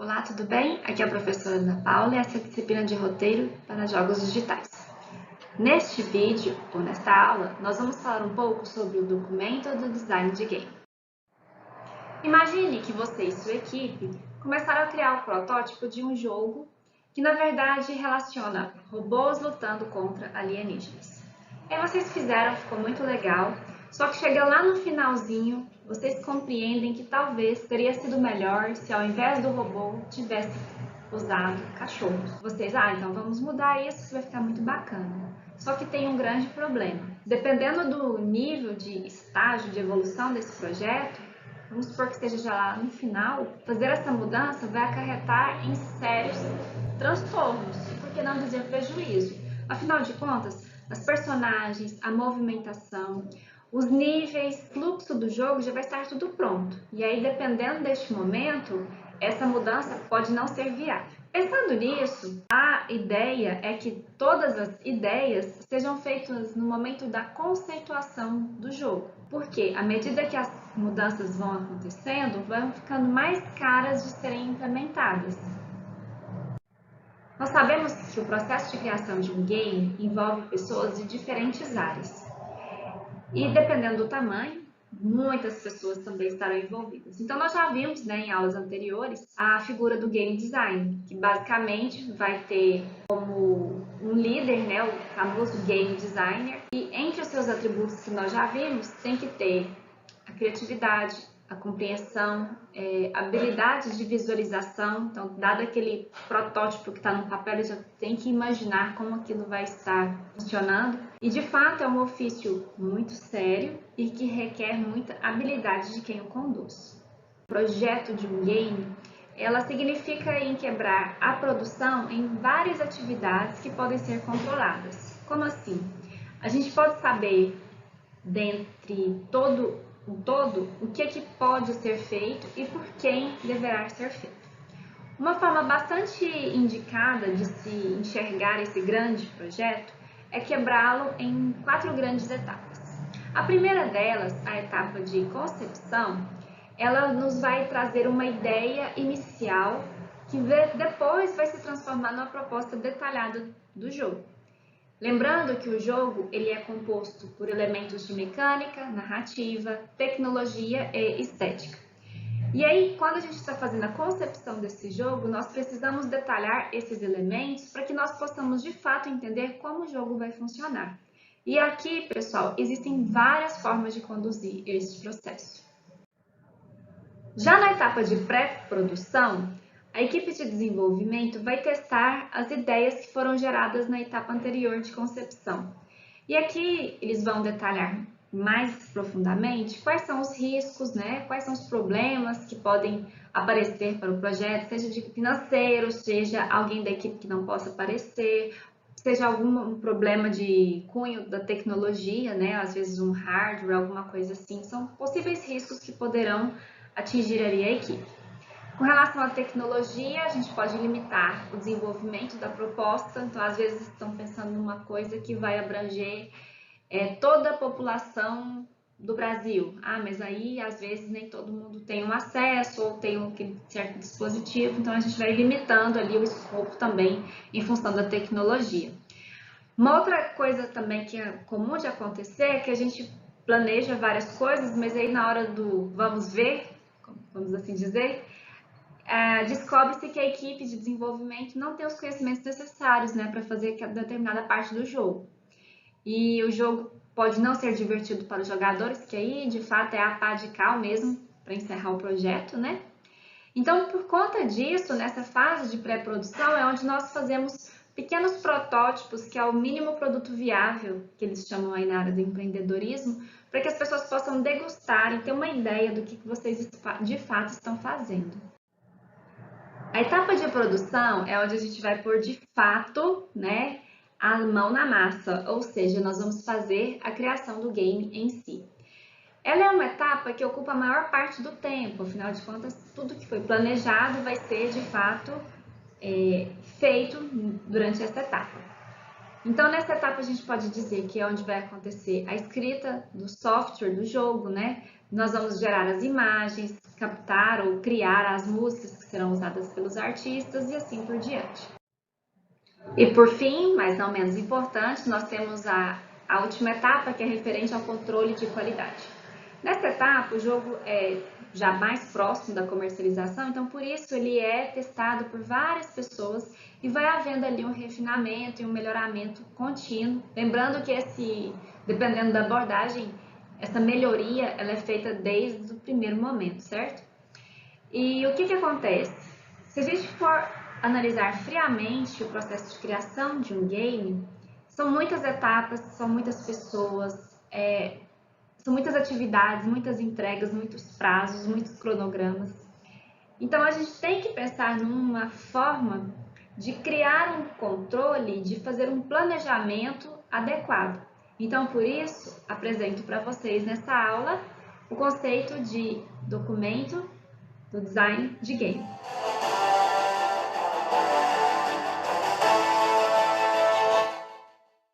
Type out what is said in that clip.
Olá, tudo bem? Aqui é a professora Ana Paula e essa é a disciplina de roteiro para jogos digitais. Neste vídeo, ou nesta aula, nós vamos falar um pouco sobre o documento do design de game. Imagine que você e sua equipe começaram a criar o protótipo de um jogo que, na verdade, relaciona robôs lutando contra alienígenas. Aí vocês fizeram, ficou muito legal, só que chega lá no finalzinho, vocês compreendem que talvez teria sido melhor se ao invés do robô tivesse usado cachorros. Vocês, então vamos mudar isso vai ficar muito bacana. Só que tem um grande problema. Dependendo do nível de estágio de evolução desse projeto, vamos supor que esteja já lá no final, fazer essa mudança vai acarretar em sérios transtornos, por que não dizer prejuízo? Afinal de contas, as personagens, a movimentação, os níveis, fluxo do jogo já vai estar tudo pronto. E aí, dependendo deste momento, essa mudança pode não ser viável. Pensando nisso, a ideia é que todas as ideias sejam feitas no momento da conceituação do jogo. Porque à medida que as mudanças vão acontecendo, vão ficando mais caras de serem implementadas. Nós sabemos que o processo de criação de um game envolve pessoas de diferentes áreas. E dependendo do tamanho, muitas pessoas também estarão envolvidas. Então, nós já vimos em aulas anteriores a figura do game design, que basicamente vai ter como um líder, o famoso game designer, e entre os seus atributos que nós já vimos, tem que ter a criatividade, a compreensão, habilidades de visualização. Então, dado aquele protótipo que está no papel, ele já tem que imaginar como aquilo vai estar funcionando. E, de fato, é um ofício muito sério e que requer muita habilidade de quem o conduz. O projeto de um game, ela significa em quebrar a produção em várias atividades que podem ser controladas. Como assim? A gente pode saber, dentre todo o que é que pode ser feito e por quem deverá ser feito. Uma forma bastante indicada de se enxergar esse grande projeto é quebrá-lo em 4 grandes etapas. A primeira delas, a etapa de concepção, ela nos vai trazer uma ideia inicial que depois vai se transformar numa proposta detalhada do jogo. Lembrando que o jogo ele é composto por elementos de mecânica, narrativa, tecnologia e estética. E aí, quando a gente está fazendo a concepção desse jogo, nós precisamos detalhar esses elementos para que nós possamos de fato entender como o jogo vai funcionar. E aqui, pessoal, existem várias formas de conduzir esse processo. Já na etapa de pré-produção, a equipe de desenvolvimento vai testar as ideias que foram geradas na etapa anterior de concepção. E aqui eles vão detalhar mais profundamente quais são os riscos, quais são os problemas que podem aparecer para o projeto, seja de financeiro, seja alguém da equipe que não possa aparecer, seja algum problema de cunho da tecnologia, às vezes um hardware, alguma coisa assim. São possíveis riscos que poderão atingir ali a equipe. Com relação à tecnologia, a gente pode limitar o desenvolvimento da proposta. Então, às vezes, estão pensando numa coisa que vai abranger toda a população do Brasil. Mas aí, às vezes, nem todo mundo tem um acesso ou tem um certo dispositivo. Então, a gente vai limitando ali o escopo também em função da tecnologia. Uma outra coisa também que é comum de acontecer é que a gente planeja várias coisas, mas aí na hora do vamos ver, vamos assim dizer, descobre-se que a equipe de desenvolvimento não tem os conhecimentos necessários para fazer determinada parte do jogo. E o jogo pode não ser divertido para os jogadores, que aí de fato é a pá de cal mesmo para encerrar o projeto, Então, por conta disso, nessa fase de pré-produção é onde nós fazemos pequenos protótipos, que é o mínimo produto viável, que eles chamam aí na área do empreendedorismo, para que as pessoas possam degustar e ter uma ideia do que vocês de fato estão fazendo. A etapa de produção é onde a gente vai pôr de fato, a mão na massa, ou seja, nós vamos fazer a criação do game em si. Ela é uma etapa que ocupa a maior parte do tempo, afinal de contas, tudo que foi planejado vai ser de fato feito durante essa etapa. Então, nessa etapa a gente pode dizer que é onde vai acontecer a escrita do software do jogo, Nós vamos gerar as imagens, captar ou criar as músicas que serão usadas pelos artistas e assim por diante. E por fim, mas não menos importante, nós temos a última etapa, que é referente ao controle de qualidade. Nessa etapa, o jogo é já mais próximo da comercialização, então por isso ele é testado por várias pessoas e vai havendo ali um refinamento e um melhoramento contínuo. Lembrando que dependendo da abordagem, essa melhoria ela é feita desde o primeiro momento, certo? E o que acontece? Se a gente for analisar friamente o processo de criação de um game, são muitas etapas, são muitas pessoas, são muitas atividades, muitas entregas, muitos prazos, muitos cronogramas. Então a gente tem que pensar numa forma de criar um controle, de fazer um planejamento adequado. Então por isso apresento para vocês nessa aula o conceito de documento do design de game.